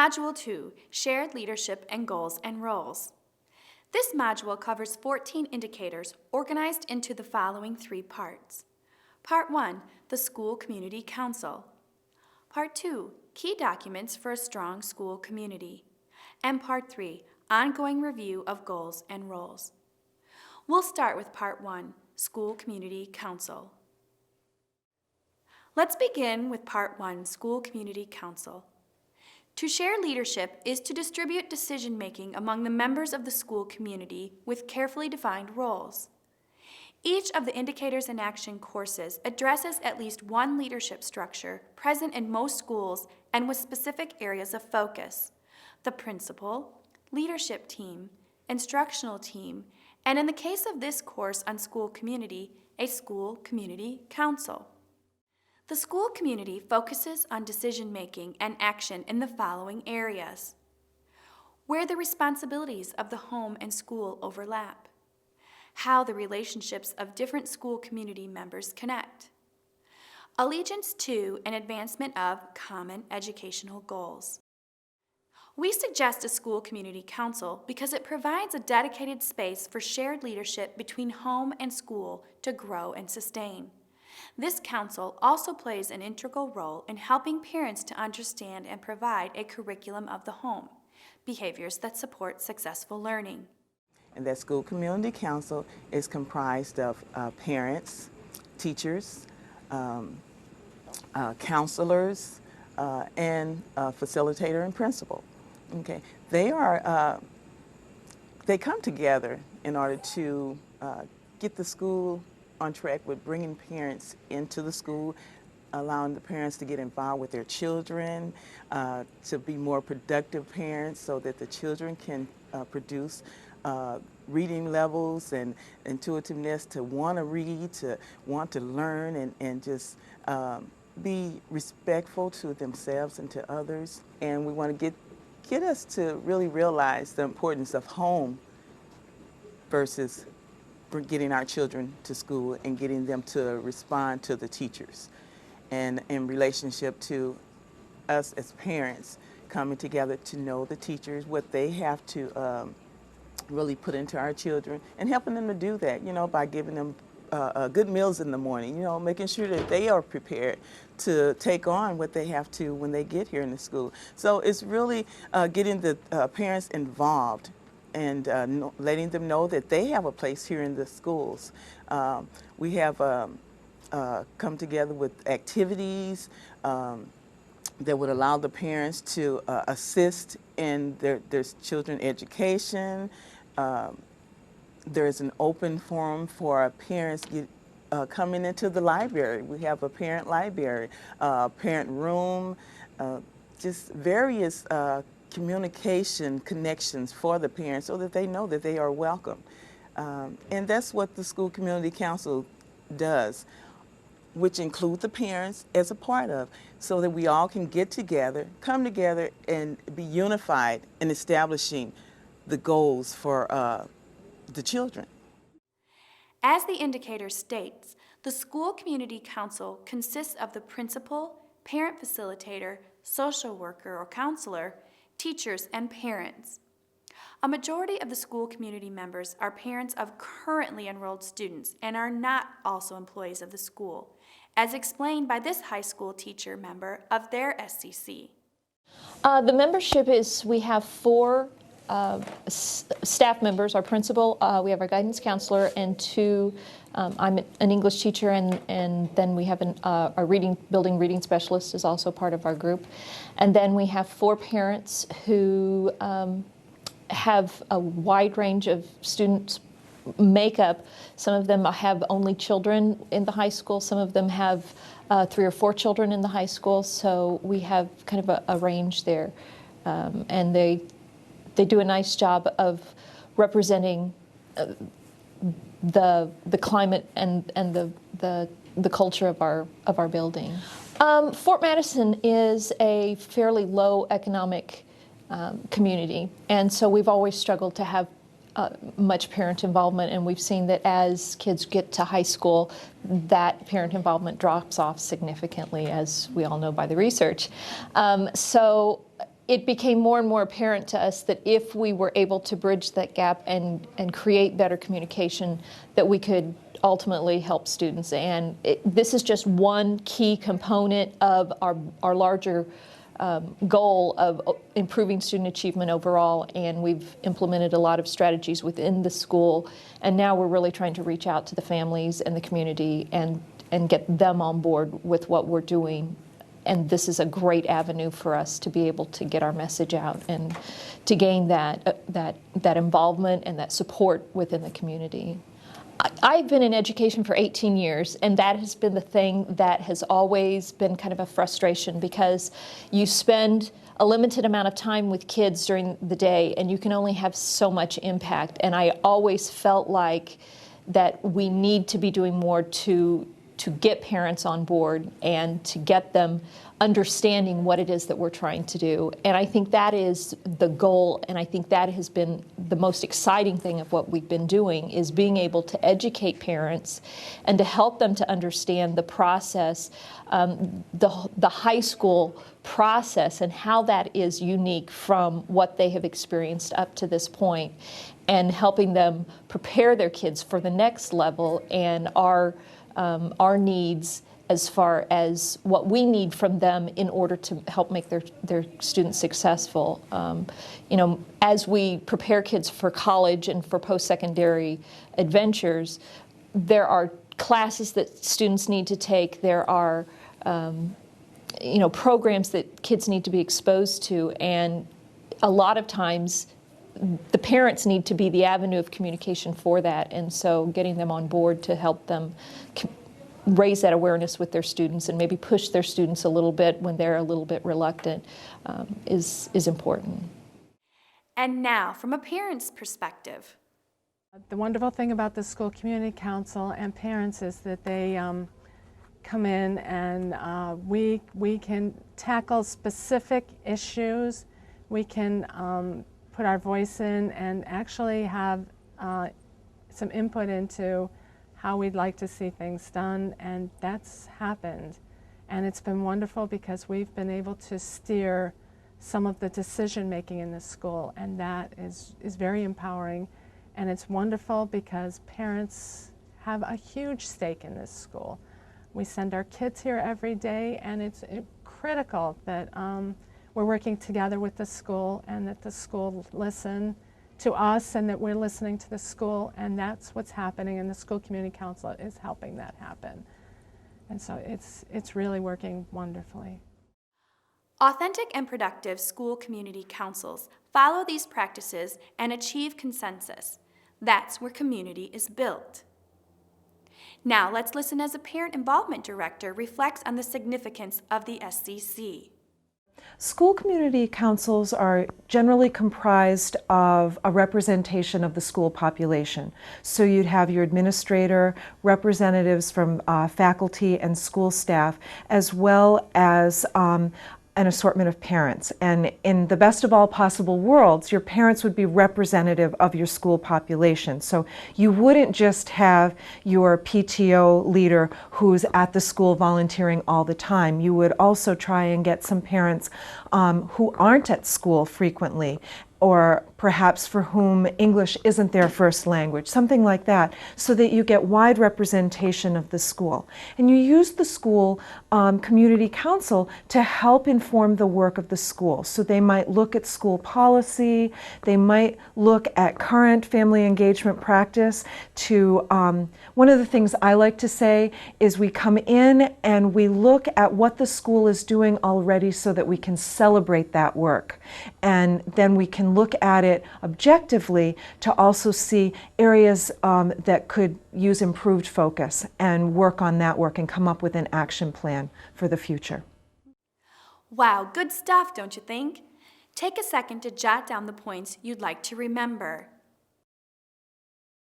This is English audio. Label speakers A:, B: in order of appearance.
A: Module 2, Shared Leadership and Goals and Roles. This module covers 14 indicators organized into the following 3 parts. Part 1, the School Community Council. Part 2, Key Documents for a Strong School Community. And Part 3, Ongoing Review of Goals and Roles. We'll start with Part 1, School Community Council. Let's begin with Part 1, School Community Council. To share leadership is to distribute decision-making among the members of the school community with carefully defined roles. Each of the Indicators in Action courses addresses at least one leadership structure present in most schools and with specific areas of focus: the principal, leadership team, instructional team, and in the case of this course on school community, a school community council. The school community focuses on decision-making and action in the following areas: where the responsibilities of the home and school overlap, how the relationships of different school community members connect, allegiance to and advancement of common educational goals. We suggest a school community council because it provides a dedicated space for shared leadership between home and school to grow and sustain. This council also plays an integral role in helping parents to understand and provide a curriculum of the home, behaviors that support successful learning.
B: And that school community council is comprised of parents, teachers, counselors, and facilitator and principal. Okay, they come together in order to get the school on track with bringing parents into the school, allowing the parents to get involved with their children, to be more productive parents so that the children can produce reading levels and intuitiveness to want to read, to want to learn, and just be respectful to themselves and to others. And we want to get us to really realize the importance of home versus getting our children to school and getting them to respond to the teachers. And in relationship to us as parents, coming together to know the teachers, what they have to really put into our children, and helping them to do that, by giving them good meals in the morning, making sure that they are prepared to take on what they have to when they get here in the school. So it's really getting the parents involved and letting them know that they have a place here in the schools. We have come together with activities that would allow the parents to assist in their children's education. There's an open forum for parents coming into the library. We have a parent library, parent room, just various communication connections for the parents so that they know that they are welcome. And that's what the School Community Council does, which include the parents as a part of, so that we all can get together, come together, and be unified in establishing the goals for the children.
A: As the indicator states, the School Community Council consists of the principal, parent facilitator, social worker or counselor, teachers, and parents. A majority of the school community members are parents of currently enrolled students and are not also employees of the school, as explained by this high school teacher member of their SCC.
C: The membership is, we have 4 staff members, our principal, we have our guidance counselor, and 2, I'm an English teacher, and then we have our building reading specialist is also part of our group. And then we have 4 parents who have a wide range of students makeup. Some of them have only children in the high school, some of them have 3 or 4 children in the high school, so we have kind of a range there. And they do a nice job of representing the climate and the culture of our building. Fort Madison is a fairly low economic community, and so we've always struggled to have much parent involvement, and we've seen that as kids get to high school, that parent involvement drops off significantly, as we all know by the research. So it became more and more apparent to us that if we were able to bridge that gap and create better communication, that we could ultimately help students. And this is just one key component of our larger goal of improving student achievement overall, and we've implemented a lot of strategies within the school, and now we're really trying to reach out to the families and the community and get them on board with what we're doing. And this is a great avenue for us to be able to get our message out and to gain that involvement and that support within the community. I've been in education for 18 years, and that has been the thing that has always been kind of a frustration, because you spend a limited amount of time with kids during the day and you can only have so much impact. And I always felt like that we need to be doing more to get parents on board and to get them understanding what it is that we're trying to do. And I think that is the goal, and I think that has been the most exciting thing of what we've been doing, is being able to educate parents and to help them to understand the process, the high school process, and how that is unique from what they have experienced up to this point, and helping them prepare their kids for the next level and our needs as far as what we need from them in order to help make their students successful. As we prepare kids for college and for post-secondary adventures, there are classes that students need to take. There are programs that kids need to be exposed to, and a lot of times the parents need to be the avenue of communication for that, and so getting them on board to help them raise that awareness with their students and maybe push their students a little bit when they're a little bit reluctant is important.
A: And now, from a parent's perspective.
D: The wonderful thing about the School Community Council and parents is that they come in and we can tackle specific issues. We can put our voice in and actually have some input into how we'd like to see things done, and that's happened. And it's been wonderful because we've been able to steer some of the decision making in the school, and that is very empowering. And it's wonderful because parents have a huge stake in this school. We send our kids here every day, and it's critical that we're working together with the school and that the school listen to us and that we're listening to the school, and that's what's happening, and the School Community Council is helping that happen. And so it's really working wonderfully.
A: Authentic and productive school community councils follow these practices and achieve consensus. That's where community is built. Now let's listen as a parent involvement director reflects on the significance of the SCC.
E: School community councils are generally comprised of a representation of the school population. So you'd have your administrator, representatives from faculty and school staff, as well as an assortment of parents. And in the best of all possible worlds, your parents would be representative of your school population. So you wouldn't just have your PTO leader who's at the school volunteering all the time. You would also try and get some parents who aren't at school frequently, or perhaps for whom English isn't their first language, something like that, so that you get wide representation of the school. And you use the school community council to help inform the work of the school. So they might look at school policy, they might look at current family engagement practice to, one of the things I like to say is we come in and we look at what the school is doing already so that we can celebrate that work. And then we can look at it objectively to also see areas that could use improved focus and work on that work and come up with an action plan for the future.
A: Wow, good stuff, don't you think? Take a second to jot down the points you'd like to remember.